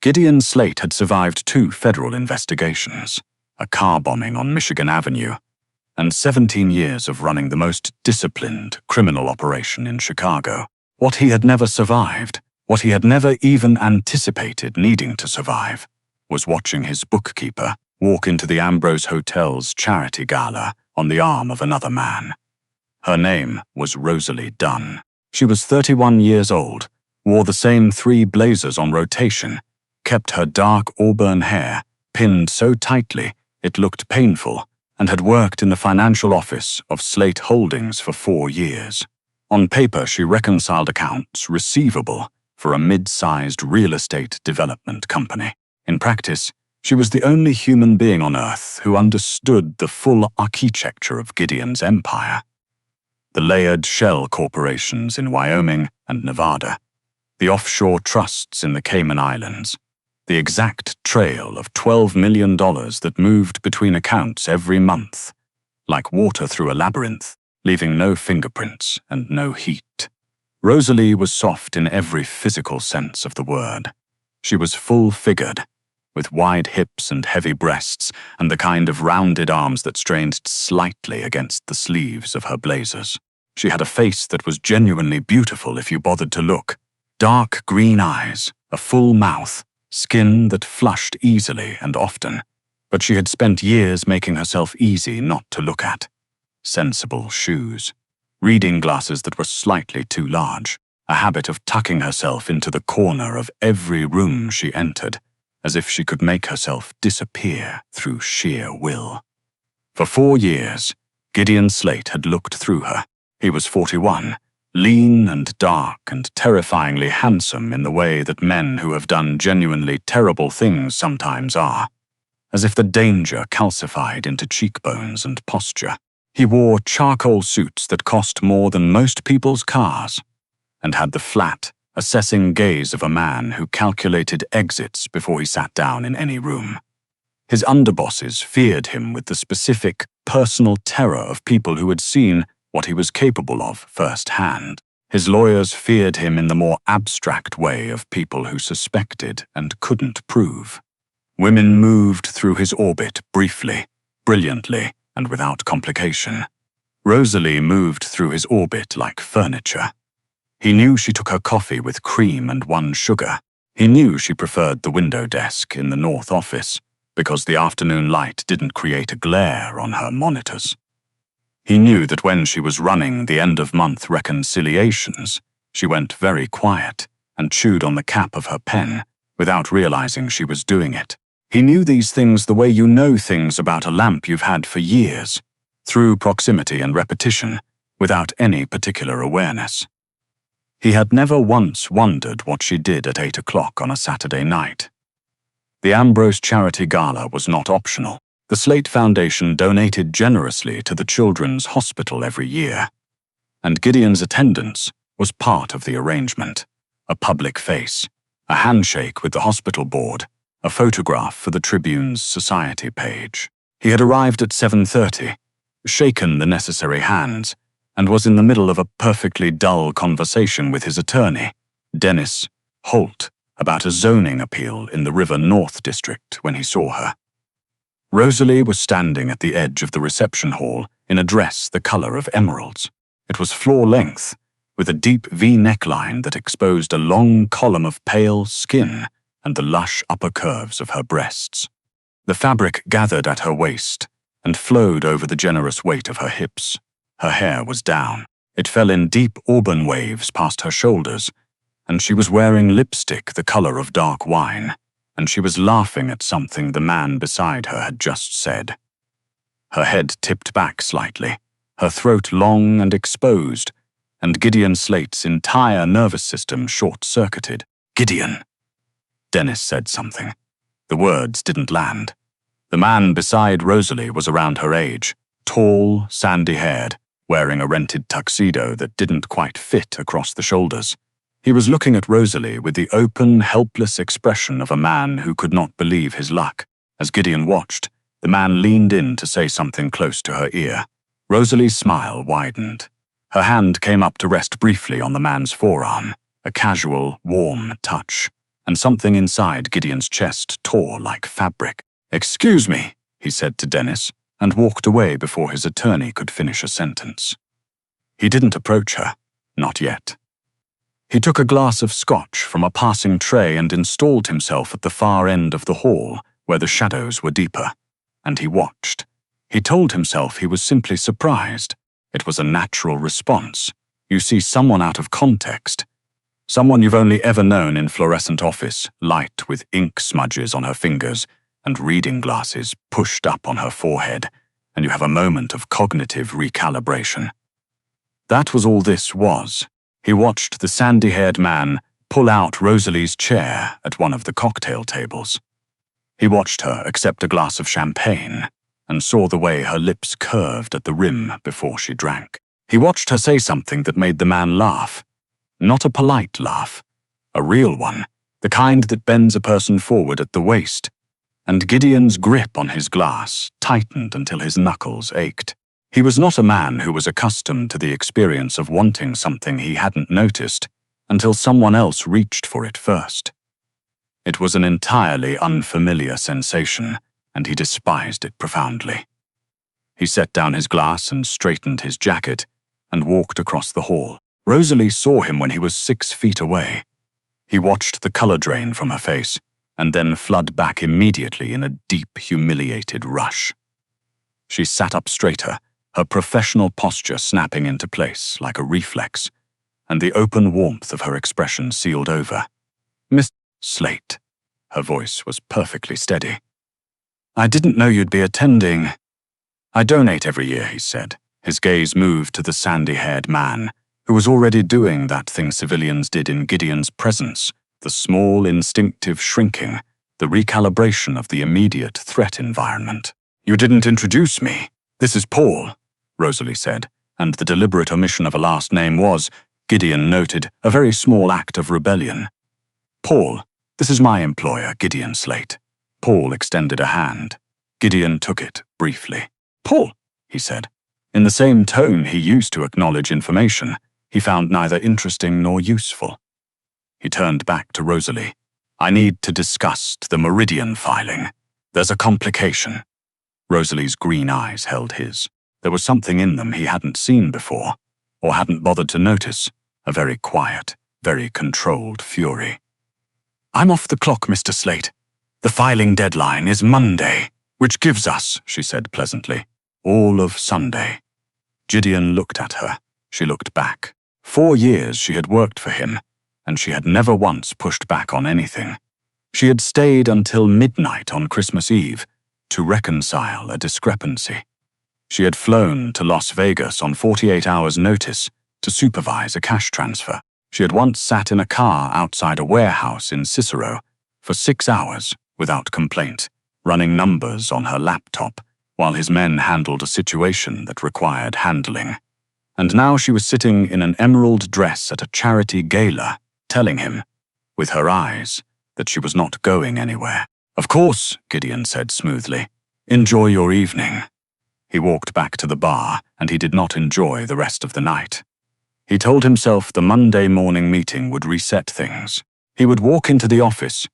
Gideon Slate had survived 2 federal investigations, a car bombing on Michigan Avenue, and 17 years of running the most disciplined criminal operation in Chicago. What he had never survived, what he had never even anticipated needing to survive, was watching his bookkeeper walk into the Ambrose Hotel's charity gala on the arm of another man. Her name was Rosalie Dunn. She was 31 years old, wore the same 3 blazers on rotation, kept her dark auburn hair pinned so tightly it looked painful, and had worked in the financial office of Slate Holdings for 4 years. On paper, she reconciled accounts receivable for a mid-sized real estate development company. In practice, she was the only human being on Earth who understood the full architecture of Gideon's empire. The layered shell corporations in Wyoming and Nevada, the offshore trusts in the Cayman Islands, the exact trail of $12 million that moved between accounts every month, like water through a labyrinth, leaving no fingerprints and no heat. Rosalie was soft in every physical sense of the word. She was full-figured, with wide hips and heavy breasts and the kind of rounded arms that strained slightly against the sleeves of her blazers. She had a face that was genuinely beautiful if you bothered to look. Dark green eyes, a full mouth, skin that flushed easily and often, but she had spent years making herself easy not to look at. Sensible shoes, reading glasses that were slightly too large, a habit of tucking herself into the corner of every room she entered, as if she could make herself disappear through sheer will. For 4 years, Gideon Slate had looked through her. He was 41, lean and dark and terrifyingly handsome in the way that men who have done genuinely terrible things sometimes are, as if the danger calcified into cheekbones and posture. He wore charcoal suits that cost more than most people's cars, and had the flat, assessing gaze of a man who calculated exits before he sat down in any room. His underbosses feared him with the specific, personal terror of people who had seen what he was capable of firsthand. His lawyers feared him in the more abstract way of people who suspected and couldn't prove. Women moved through his orbit briefly, brilliantly, and without complication. Rosalie moved through his orbit like furniture. He knew she took her coffee with cream and 1 sugar. He knew she preferred the window desk in the North office because the afternoon light didn't create a glare on her monitors. He knew that when she was running the end-of-month reconciliations, she went very quiet and chewed on the cap of her pen without realizing she was doing it. He knew these things the way you know things about a lamp you've had for years, through proximity and repetition, without any particular awareness. He had never once wondered what she did at 8 o'clock on a Saturday night. The Ambrose Charity Gala was not optional. The Slate Foundation donated generously to the Children's Hospital every year, and Gideon's attendance was part of the arrangement. A public face, a handshake with the hospital board, a photograph for the Tribune's society page. He had arrived at 7:30, shaken the necessary hands, and was in the middle of a perfectly dull conversation with his attorney, Dennis Holt, about a zoning appeal in the River North District when he saw her. Rosalie was standing at the edge of the reception hall in a dress the color of emeralds. It was floor-length, with a deep V neckline that exposed a long column of pale skin and the lush upper curves of her breasts. The fabric gathered at her waist and flowed over the generous weight of her hips. Her hair was down. It fell in deep auburn waves past her shoulders, and she was wearing lipstick the color of dark wine, and she was laughing at something the man beside her had just said. Her head tipped back slightly, her throat long and exposed, and Gideon Slate's entire nervous system short-circuited. "Gideon!" Dennis said something. The words didn't land. The man beside Rosalie was around her age, tall, sandy-haired, wearing a rented tuxedo that didn't quite fit across the shoulders. He was looking at Rosalie with the open, helpless expression of a man who could not believe his luck. As Gideon watched, the man leaned in to say something close to her ear. Rosalie's smile widened. Her hand came up to rest briefly on the man's forearm, a casual, warm touch. and something inside Gideon's chest tore like fabric. "Excuse me," he said to Dennis, and walked away before his attorney could finish a sentence. He didn't approach her, not yet. He took a glass of scotch from a passing tray and installed himself at the far end of the hall, where the shadows were deeper, and he watched. He told himself he was simply surprised. It was a natural response. You see someone out of context. Someone you've only ever known in fluorescent office light with ink smudges on her fingers and reading glasses pushed up on her forehead, and you have a moment of cognitive recalibration. That was all this was. He watched the sandy-haired man pull out Rosalie's chair at one of the cocktail tables. He watched her accept a glass of champagne and saw the way her lips curved at the rim before she drank. He watched her say something that made the man laugh. Not a polite laugh, a real one, the kind that bends a person forward at the waist. And Gideon's grip on his glass tightened until his knuckles ached. He was not a man who was accustomed to the experience of wanting something he hadn't noticed until someone else reached for it first. It was an entirely unfamiliar sensation, and he despised it profoundly. He set down his glass and straightened his jacket and walked across the hall. Rosalie saw him when he was 6 feet away. He watched the color drain from her face and then flood back immediately in a deep, humiliated rush. She sat up straighter, her professional posture snapping into place like a reflex, and the open warmth of her expression sealed over. "Miss Slate," her voice was perfectly steady. "I didn't know you'd be attending." "I donate every year," he said. His gaze moved to the sandy-haired man, who was already doing that thing civilians did in Gideon's presence, the small, instinctive shrinking, the recalibration of the immediate threat environment. "You didn't introduce me. This is Paul," Rosalie said, and the deliberate omission of a last name was, Gideon noted, a very small act of rebellion. "Paul, this is my employer, Gideon Slate." Paul extended a hand. Gideon took it briefly. "Paul," he said. In the same tone he used to acknowledge information he found neither interesting nor useful. He turned back to Rosalie. "I need to discuss the Meridian filing. There's a complication." Rosalie's green eyes held his. There was something in them he hadn't seen before, or hadn't bothered to notice, a very quiet, very controlled fury. "I'm off the clock, Mr. Slate. The filing deadline is Monday, which gives us," she said pleasantly, "all of Sunday." Gideon looked at her. She looked back. 4 years she had worked for him, and she had never once pushed back on anything. She had stayed until midnight on Christmas Eve to reconcile a discrepancy. She had flown to Las Vegas on 48 hours' notice to supervise a cash transfer. She had once sat in a car outside a warehouse in Cicero for 6 hours without complaint, running numbers on her laptop while his men handled a situation that required handling. And now she was sitting in an emerald dress at a charity gala, telling him, with her eyes, that she was not going anywhere. "Of course," Gideon said smoothly. "Enjoy your evening." He walked back to the bar, and he did not enjoy the rest of the night. He told himself the Monday morning meeting would reset things. He would walk into the office.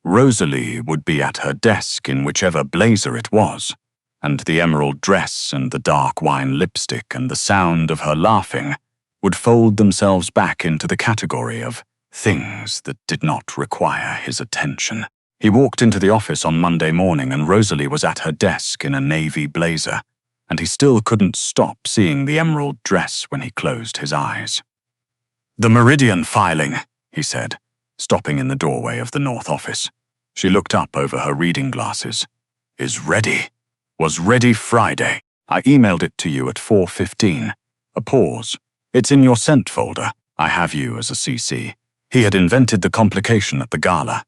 Rosalie would be at her desk in whichever blazer it was, and the emerald dress and the dark wine lipstick and the sound of her laughing would fold themselves back into the category of things that did not require his attention. He walked into the office on Monday morning and Rosalie was at her desk in a navy blazer, and he still couldn't stop seeing the emerald dress when he closed his eyes. "The Meridian filing," he said, stopping in the doorway of the North office. She looked up over her reading glasses. "Is ready. Was ready Friday. I emailed it to you at 4:15. A pause. It's in your sent folder. I have you as a CC. He had invented the complication at the gala.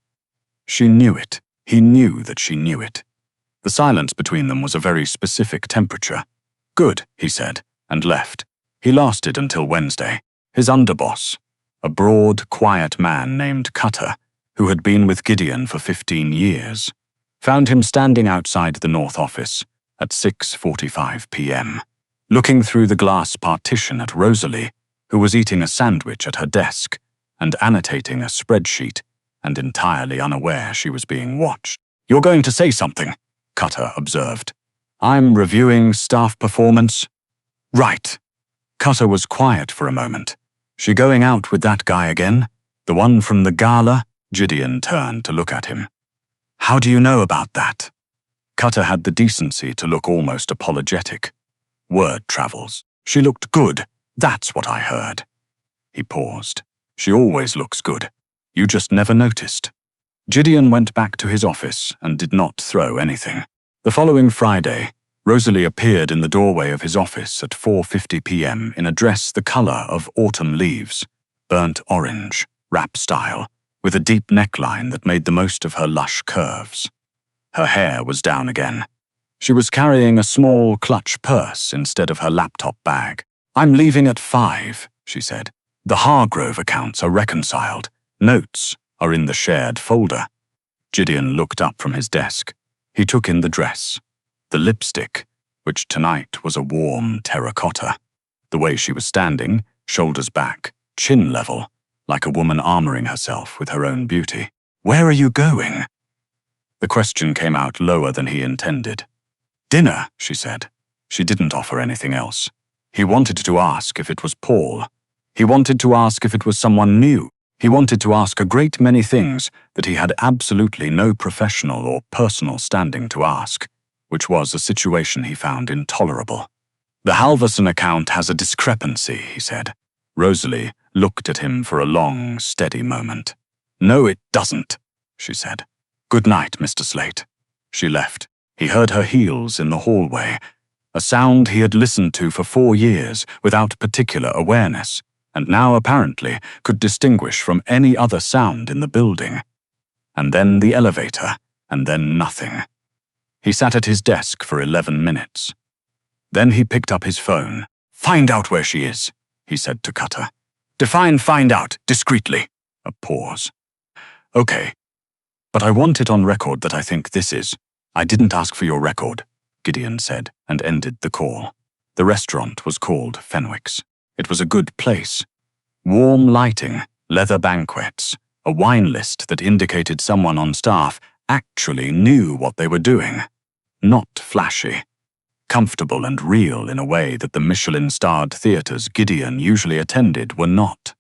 She knew it. He knew that she knew it. The silence between them was a very specific temperature. "Good," he said, and left. He lasted until Wednesday. His underboss, a broad, quiet man named Cutter, who had been with Gideon for 15 years, found him standing outside the North office at 6:45 p.m., looking through the glass partition at Rosalie, who was eating a sandwich at her desk and annotating a spreadsheet and entirely unaware she was being watched. "You're going to say something," Cutter observed. "I'm reviewing staff performance." "Right." Cutter was quiet for a moment. "She going out with that guy again? The one from the gala?" Gideon turned to look at him. "How do you know about that?" Cutter had the decency to look almost apologetic. "Word travels. She looked good. That's what I heard." He paused. "She always looks good. You just never noticed." Gideon went back to his office and did not throw anything. The following Friday, Rosalie appeared in the doorway of his office at 4:50 p.m. in a dress the color of autumn leaves, burnt orange, wrap style, with a deep neckline that made the most of her lush curves. Her hair was down again. She was carrying a small clutch purse instead of her laptop bag. "I'm leaving at 5, she said. "The Hargrove accounts are reconciled. Notes are in the shared folder." Gideon looked up from his desk. He took in the dress, the lipstick, which tonight was a warm terracotta, the way she was standing, shoulders back, chin level, like a woman armoring herself with her own beauty. "Where are you going?" The question came out lower than he intended. "Dinner," she said. She didn't offer anything else. He wanted to ask if it was Paul. He wanted to ask if it was someone new. He wanted to ask a great many things that he had absolutely no professional or personal standing to ask, which was a situation he found intolerable. "The Halverson account has a discrepancy," he said. Rosalie looked at him for a long, steady moment. "No, it doesn't," she said. "Good night, Mr. Slate." She left. He heard her heels in the hallway, a sound he had listened to for 4 years without particular awareness, and now apparently could distinguish from any other sound in the building. And then the elevator, and then nothing. He sat at his desk for 11 minutes. Then he picked up his phone. "Find out where she is," he said to Cutter. "Define find out, discreetly." A pause. "Okay. But I want it on record that I think this is." "I didn't ask for your record," Gideon said, and ended the call. The restaurant was called Fenwick's. It was a good place. Warm lighting, leather banquets, a wine list that indicated someone on staff actually knew what they were doing. Not flashy. Comfortable and real in a way that the Michelin-starred theaters Gideon usually attended were not.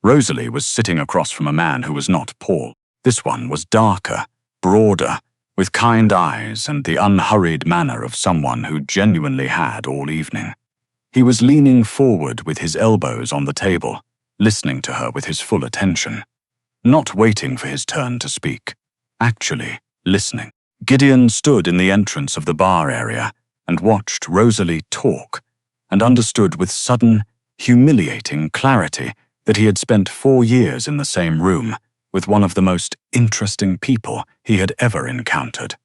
Rosalie was sitting across from a man who was not Paul. This one was darker, broader, with kind eyes and the unhurried manner of someone who genuinely had all evening. He was leaning forward with his elbows on the table, listening to her with his full attention. Not waiting for his turn to speak, actually listening. Gideon stood in the entrance of the bar area and watched Rosalie talk, and understood with sudden, humiliating clarity that he had spent 4 years in the same room with one of the most interesting people he had ever encountered,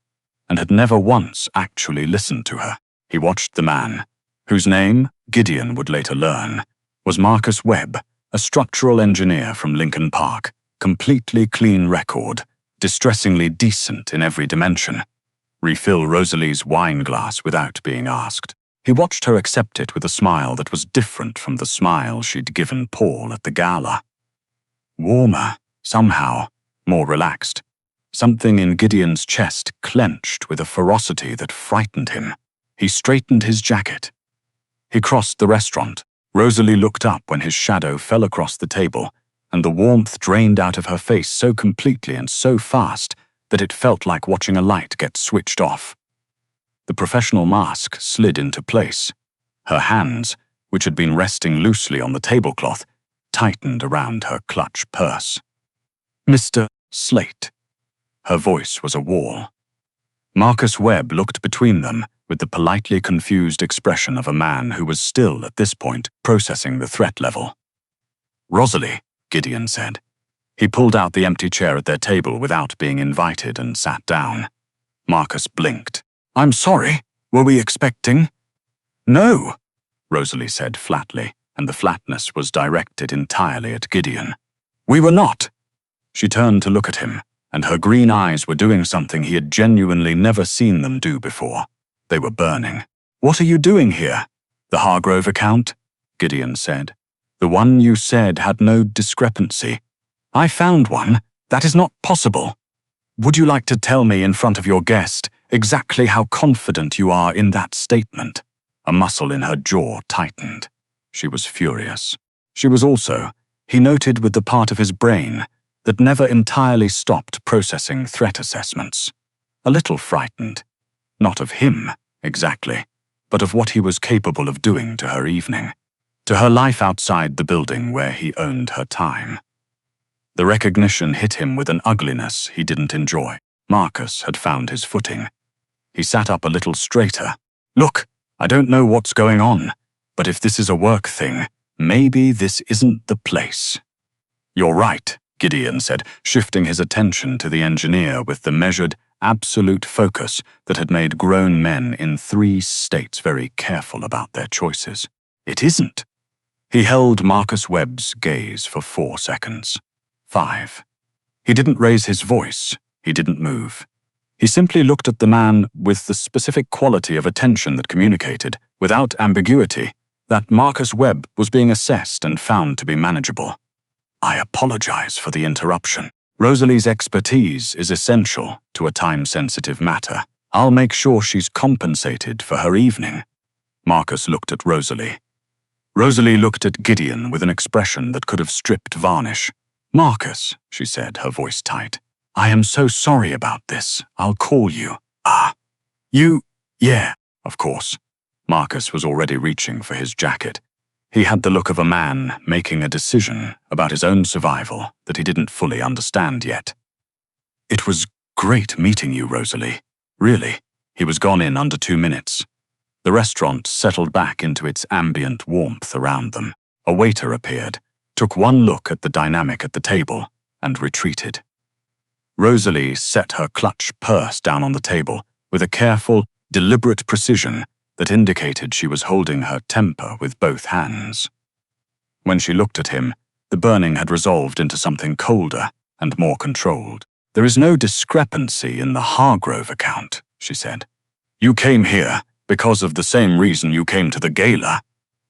and had never once actually listened to her. He watched the man, whose name, Gideon would later learn, was Marcus Webb, a structural engineer from Lincoln Park, completely clean record, distressingly decent in every dimension. Refill Rosalie's wine glass without being asked. He watched her accept it with a smile that was different from the smile she'd given Paul at the gala. Warmer, somehow, more relaxed. Something in Gideon's chest clenched with a ferocity that frightened him. He straightened his jacket. He crossed the restaurant. Rosalie looked up when his shadow fell across the table, and the warmth drained out of her face so completely and so fast that it felt like watching a light get switched off. The professional mask slid into place. Her hands, which had been resting loosely on the tablecloth, tightened around her clutch purse. "Mr. Slate." Her voice was a wall. Marcus Webb looked between them with the politely confused expression of a man who was still, at this point, processing the threat level. "Rosalie," Gideon said. He pulled out the empty chair at their table without being invited and sat down. Marcus blinked. "I'm sorry. Were we expecting?" "No," Rosalie said flatly, and the flatness was directed entirely at Gideon. "We were not." She turned to look at him, and her green eyes were doing something he had genuinely never seen them do before. They were burning. "What are you doing here?" "The Hargrove account," Gideon said. "The one you said had no discrepancy." "I found one," That is not possible. Would you like to tell me in front of your guest exactly how confident you are in that statement? A muscle in her jaw tightened. She was furious. She was also, he noted with the part of his brain that never entirely stopped processing threat assessments, a little frightened. Not of him, exactly, but of what he was capable of doing to her evening, to her life outside the building where he owned her time. The recognition hit him with an ugliness he didn't enjoy. Marcus had found his footing. He sat up a little straighter. Look, I don't know what's going on, but if this is a work thing, maybe this isn't the place. You're right, Gideon said, shifting his attention to the engineer with the measured, absolute focus that had made grown men in 3 states very careful about their choices. It isn't. He held Marcus Webb's gaze for 4 seconds. 5. He didn't raise his voice. He didn't move. He simply looked at the man with the specific quality of attention that communicated, without ambiguity, that Marcus Webb was being assessed and found to be manageable. I apologize for the interruption. Rosalie's expertise is essential to a time-sensitive matter. I'll make sure she's compensated for her evening. Marcus looked at Rosalie. Rosalie looked at Gideon with an expression that could have stripped varnish. Marcus, she said, her voice tight. I am so sorry about this. I'll call you. Yeah, of course. Marcus was already reaching for his jacket. He had the look of a man making a decision about his own survival that he didn't fully understand yet. It was great meeting you, Rosalie. Really. He was gone in under 2 minutes. The restaurant settled back into its ambient warmth around them. A waiter appeared, took one look at the dynamic at the table, and retreated. Rosalie set her clutch purse down on the table with a careful, deliberate precision that indicated she was holding her temper with both hands. When she looked at him, the burning had resolved into something colder and more controlled. There is no discrepancy in the Hargrove account, she said. You came here because of the same reason you came to the gala,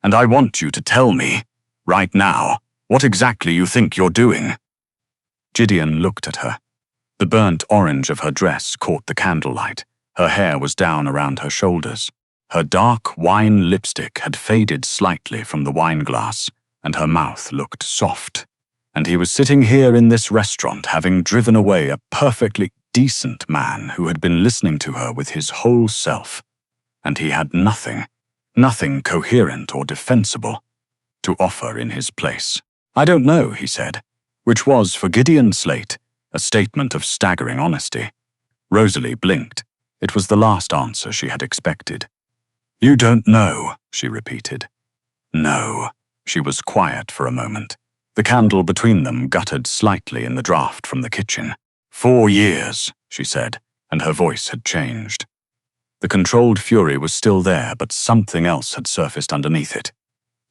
and I want you to tell me, right now, what exactly you think you're doing. Gideon looked at her. The burnt orange of her dress caught the candlelight. Her hair was down around her shoulders. Her dark wine lipstick had faded slightly from the wineglass, and her mouth looked soft. And he was sitting here in this restaurant having driven away a perfectly decent man who had been listening to her with his whole self. And he had nothing coherent or defensible, to offer in his place. I don't know, he said, which was, for Gideon Slate, a statement of staggering honesty. Rosalie blinked. It was the last answer she had expected. You don't know, she repeated. No. She was quiet for a moment. The candle between them guttered slightly in the draught from the kitchen. 4 years, she said, and her voice had changed. The controlled fury was still there, but something else had surfaced underneath it.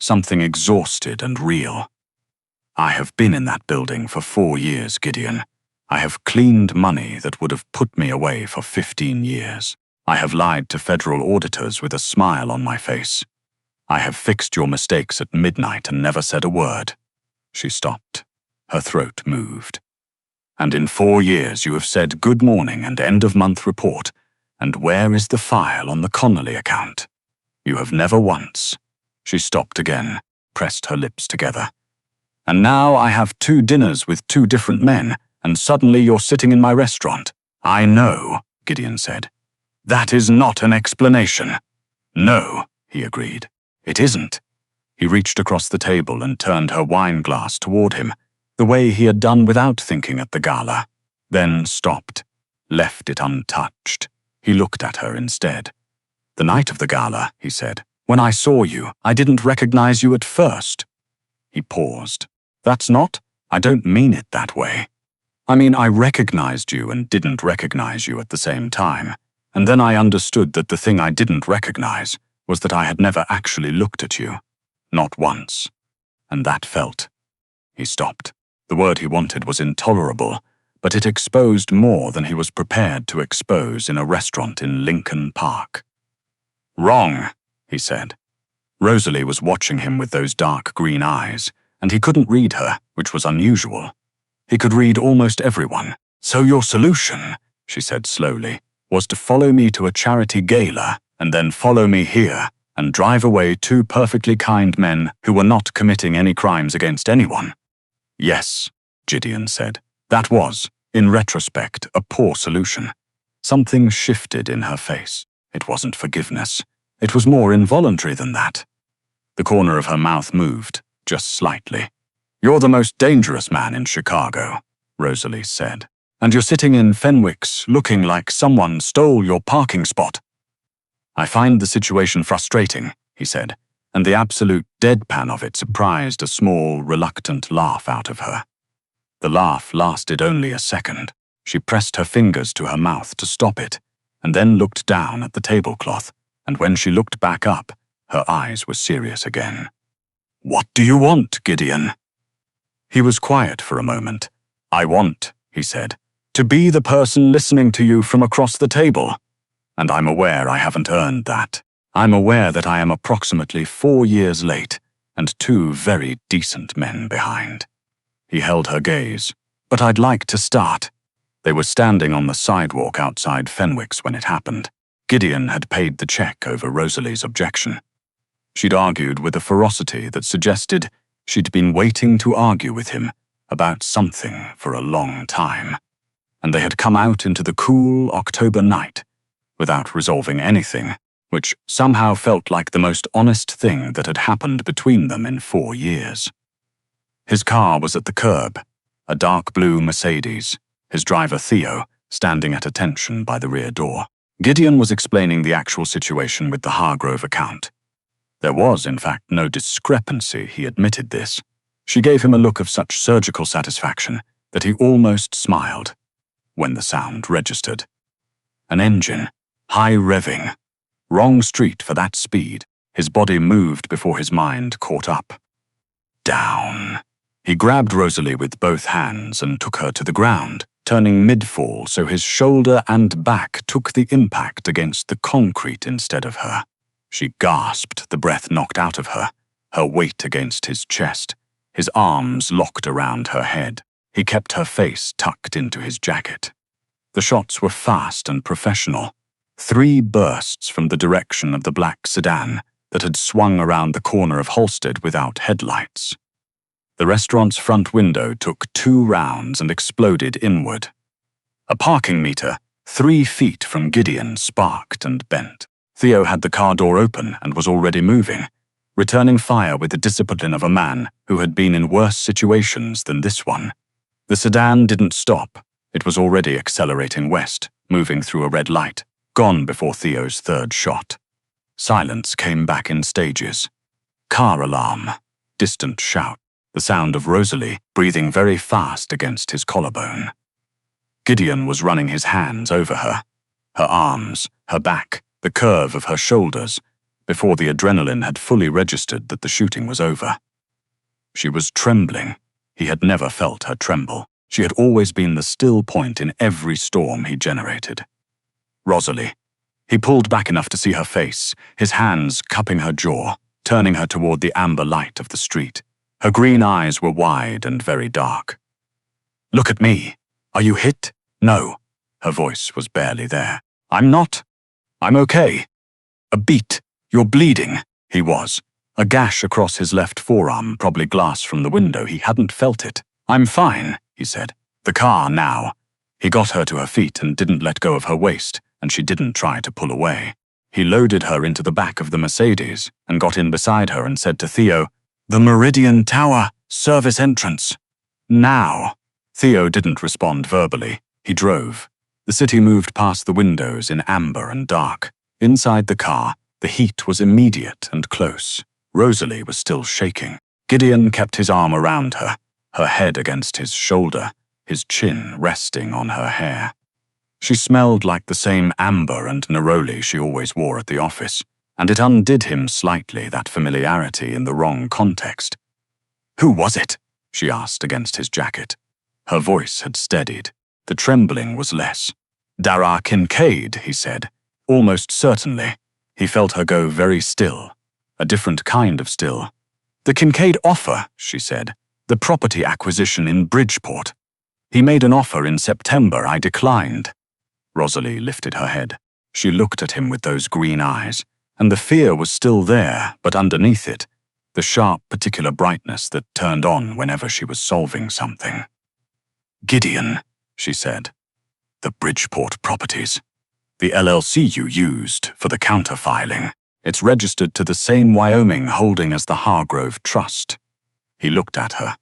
Something exhausted and real. I have been in that building for 4 years, Gideon. I have cleaned money that would have put me away for 15 years. I have lied to federal auditors with a smile on my face. I have fixed your mistakes at midnight and never said a word. She stopped. Her throat moved. And in 4 years you have said good morning and end-of-month report, and where is the file on the Connolly account? You have never once. She stopped again, pressed her lips together. And now I have 2 dinners with 2 different men, and suddenly you're sitting in my restaurant. I know, Gideon said. That is not an explanation. No, he agreed. It isn't. He reached across the table and turned her wine glass toward him, the way he had done without thinking at the gala, then stopped, left it untouched. He looked at her instead. The night of the gala, he said, when I saw you, I didn't recognize you at first. He paused. That's not? I don't mean it that way. I mean, I recognized you and didn't recognize you at the same time, and then I understood that the thing I didn't recognize was that I had never actually looked at you. Not once. And that felt. He stopped. The word he wanted was intolerable, but it exposed more than he was prepared to expose in a restaurant in Lincoln Park. Wrong, he said. Rosalie was watching him with those dark green eyes, and he couldn't read her, which was unusual. He could read almost everyone. "So your solution," she said slowly, "was to follow me to a charity gala and then follow me here and drive away two perfectly kind men who were not committing any crimes against anyone." "Yes," Gideon said. "That was, in retrospect, a poor solution." Something shifted in her face. It wasn't forgiveness. It was more involuntary than that. The corner of her mouth moved, just slightly. "You're the most dangerous man in Chicago," Rosalie said. "And you're sitting in Fenwick's looking like someone stole your parking spot." "I find the situation frustrating," he said, and the absolute deadpan of it surprised a small, reluctant laugh out of her. The laugh lasted only a second. She pressed her fingers to her mouth to stop it, and then looked down at the tablecloth, and when she looked back up, her eyes were serious again. "What do you want, Gideon?" He was quiet for a moment. "I want," he said, "to be the person listening to you from across the table. And I'm aware I haven't earned that. I'm aware that I am approximately 4 years late, and 2 very decent men behind." He held her gaze. "But I'd like to start." They were standing on the sidewalk outside Fenwick's when it happened. Gideon had paid the check over Rosalie's objection. She'd argued with a ferocity that suggested she'd been waiting to argue with him about something for a long time. And they had come out into the cool October night without resolving anything, which somehow felt like the most honest thing that had happened between them in 4 years. His car was at the curb, a dark blue Mercedes, his driver Theo standing at attention by the rear door. Gideon was explaining the actual situation with the Hargrove account. There was, in fact, no discrepancy, he admitted this. She gave him a look of such surgical satisfaction that he almost smiled when the sound registered. An engine, high revving. Wrong street for that speed. His body moved before his mind caught up. Down. He grabbed Rosalie with both hands and took her to the ground, turning mid-fall so his shoulder and back took the impact against the concrete instead of her. She gasped, the breath knocked out of her, her weight against his chest, his arms locked around her head. He kept her face tucked into his jacket. The shots were fast and professional. 3 bursts from the direction of the black sedan that had swung around the corner of Halsted without headlights. The restaurant's front window took 2 rounds and exploded inward. A parking meter, 3 feet from Gideon, sparked and bent. Theo had the car door open and was already moving, returning fire with the discipline of a man who had been in worse situations than this one. The sedan didn't stop. It was already accelerating west, moving through a red light, gone before Theo's 3rd shot. Silence came back in stages. Car alarm, distant shout, the sound of Rosalie breathing very fast against his collarbone. Gideon was running his hands over her arms, her back, the curve of her shoulders, before the adrenaline had fully registered that the shooting was over. She was trembling. He had never felt her tremble. She had always been the still point in every storm he generated. Rosalie. He pulled back enough to see her face, his hands cupping her jaw, turning her toward the amber light of the street. Her green eyes were wide and very dark. "Look at me. Are you hit?" "No." Her voice was barely there. "I'm not. I'm okay." "A beat. You're bleeding." He was. A gash across his left forearm, probably glass from the window. He hadn't felt it. "I'm fine," he said. "The car now." He got her to her feet and didn't let go of her waist, and she didn't try to pull away. He loaded her into the back of the Mercedes and got in beside her and said to Theo, "The Meridian Tower, service entrance. Now." Theo didn't respond verbally. He drove. The city moved past the windows in amber and dark. Inside the car, the heat was immediate and close. Rosalie was still shaking. Gideon kept his arm around her, her head against his shoulder, his chin resting on her hair. She smelled like the same amber and neroli she always wore at the office, and it undid him slightly, that familiarity in the wrong context. "Who was it?" she asked against his jacket. Her voice had steadied. The trembling was less. "Dara Kincaid," he said, almost certainly. He felt her go very still, a different kind of still. "The Kincaid offer," she said. "The property acquisition in Bridgeport." He made an offer in September I declined. Rosalie lifted her head. She looked at him with those green eyes, and the fear was still there, but underneath it, the sharp, particular brightness that turned on whenever she was solving something. "Gideon," she said, "the Bridgeport properties. The LLC you used for the counterfiling. It's registered to the same Wyoming holding as the Hargrove Trust." He looked at her.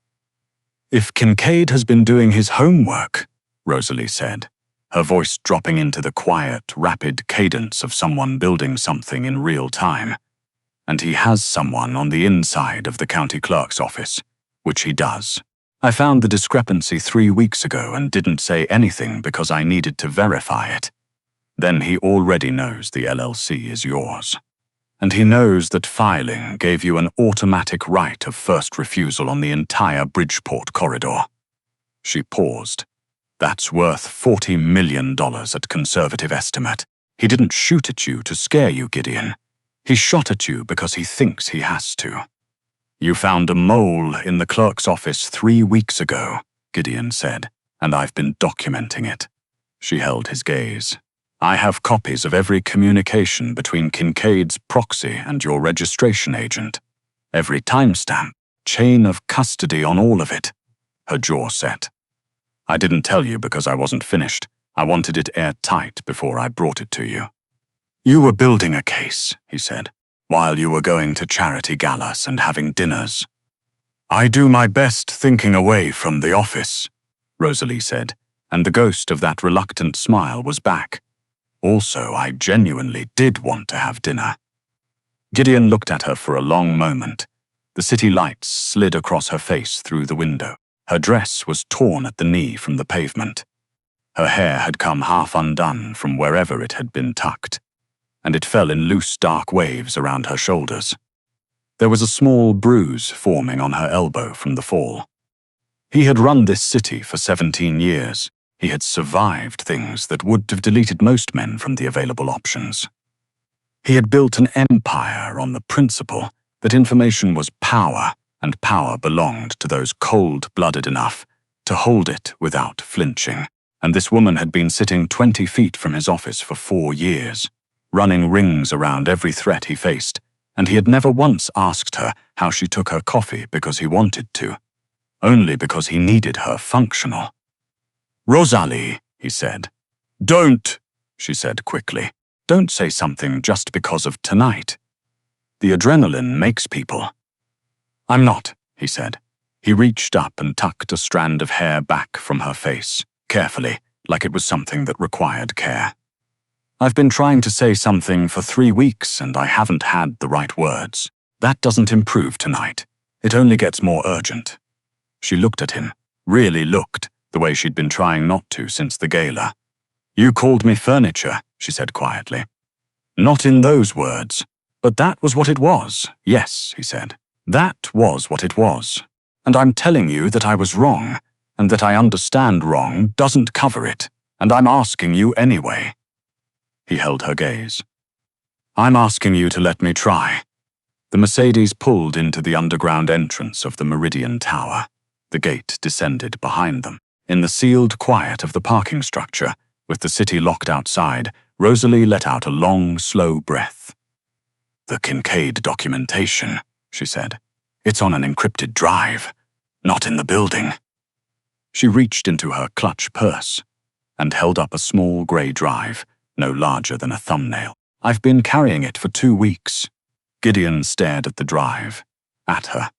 "If Kincaid has been doing his homework," Rosalie said, her voice dropping into the quiet, rapid cadence of someone building something in real time, "and he has someone on the inside of the county clerk's office, which he does. I found the discrepancy 3 weeks ago and didn't say anything because I needed to verify it. Then he already knows the LLC is yours. And he knows that filing gave you an automatic right of first refusal on the entire Bridgeport corridor." She paused. "That's worth $40 million at conservative estimate. He didn't shoot at you to scare you, Gideon. He shot at you because he thinks he has to." "You found a mole in the clerk's office 3 weeks ago," Gideon said, "and I've been documenting it." She held his gaze. "I have copies of every communication between Kincaid's proxy and your registration agent. Every timestamp, chain of custody on all of it." Her jaw set. "I didn't tell you because I wasn't finished. I wanted it airtight before I brought it to you." "You were building a case," he said, "while you were going to charity galas and having dinners." "I do my best thinking away from the office," Rosalie said, and the ghost of that reluctant smile was back. "Also, I genuinely did want to have dinner." Gideon looked at her for a long moment. The city lights slid across her face through the window. Her dress was torn at the knee from the pavement. Her hair had come half undone from wherever it had been tucked, and it fell in loose dark waves around her shoulders. There was a small bruise forming on her elbow from the fall. He had run this city for 17 years. He had survived things that would have deleted most men from the available options. He had built an empire on the principle that information was power, and power belonged to those cold-blooded enough to hold it without flinching. And this woman had been sitting 20 feet from his office for 4 years, running rings around every threat he faced, and he had never once asked her how she took her coffee because he wanted to, only because he needed her functional. "Rosalie," he said. "Don't," she said quickly. "Don't say something just because of tonight. The adrenaline makes people." "I'm not," he said. He reached up and tucked a strand of hair back from her face, carefully, like it was something that required care. "I've been trying to say something for 3 weeks and I haven't had the right words. That doesn't improve tonight. It only gets more urgent." She looked at him, really looked, the way she'd been trying not to since the gala. "You called me furniture," she said quietly. "Not in those words, but that was what it was. Yes," he said. "That was what it was. And I'm telling you that I was wrong, and that I understand wrong doesn't cover it, and I'm asking you anyway." He held her gaze. "I'm asking you to let me try." The Mercedes pulled into the underground entrance of the Meridian Tower. The gate descended behind them. In the sealed quiet of the parking structure, with the city locked outside, Rosalie let out a long, slow breath. "The Kincaid documentation," she said. "It's on an encrypted drive, not in the building." She reached into her clutch purse and held up a small grey drive, no larger than a thumbnail. "I've been carrying it for 2 weeks. Gideon stared at the drive, at her.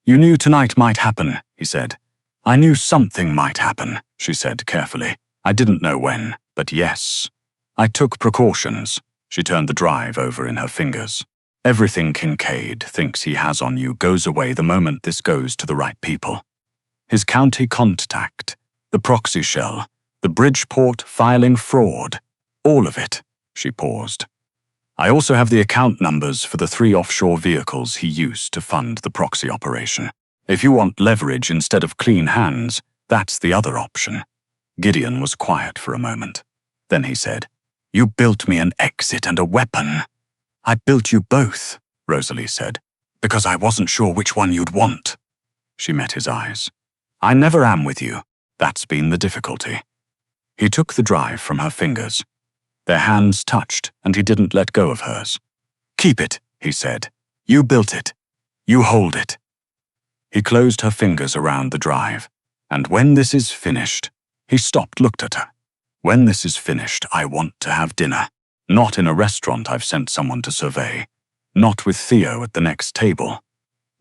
"You knew tonight might happen," he said. "I knew something might happen," she said carefully. "I didn't know when, but yes. I took precautions." She turned the drive over in her fingers. "Everything Kincaid thinks he has on you goes away the moment this goes to the right people. His county contact, the proxy shell, the Bridgeport filing fraud, all of it." She paused. "I also have the account numbers for the 3 offshore vehicles he used to fund the proxy operation. If you want leverage instead of clean hands, that's the other option." Gideon was quiet for a moment. Then he said, "You built me an exit and a weapon." "I built you both," Rosalie said, "because I wasn't sure which one you'd want." She met his eyes. "I never am with you. That's been the difficulty. He took the drive from her fingers. Their hands touched, and he didn't let go of hers. "Keep it," he said. "You built it. You hold it." He closed her fingers around the drive, and when this is finished, he stopped, looked at her. "When this is finished, I want to have dinner. Not in a restaurant I've sent someone to survey. Not with Theo at the next table.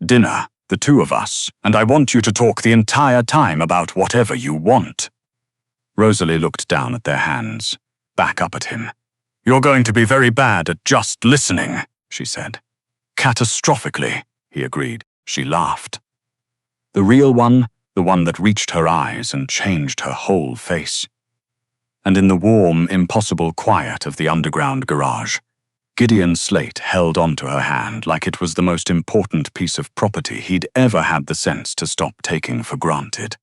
Dinner, the two of us, and I want you to talk the entire time about whatever you want." Rosalie looked down at their hands, back up at him. "You're going to be very bad at just listening," she said. "Catastrophically," he agreed. She laughed. The real one, the one that reached her eyes and changed her whole face. And in the warm, impossible quiet of the underground garage, Gideon Slate held onto her hand like it was the most important piece of property he'd ever had the sense to stop taking for granted.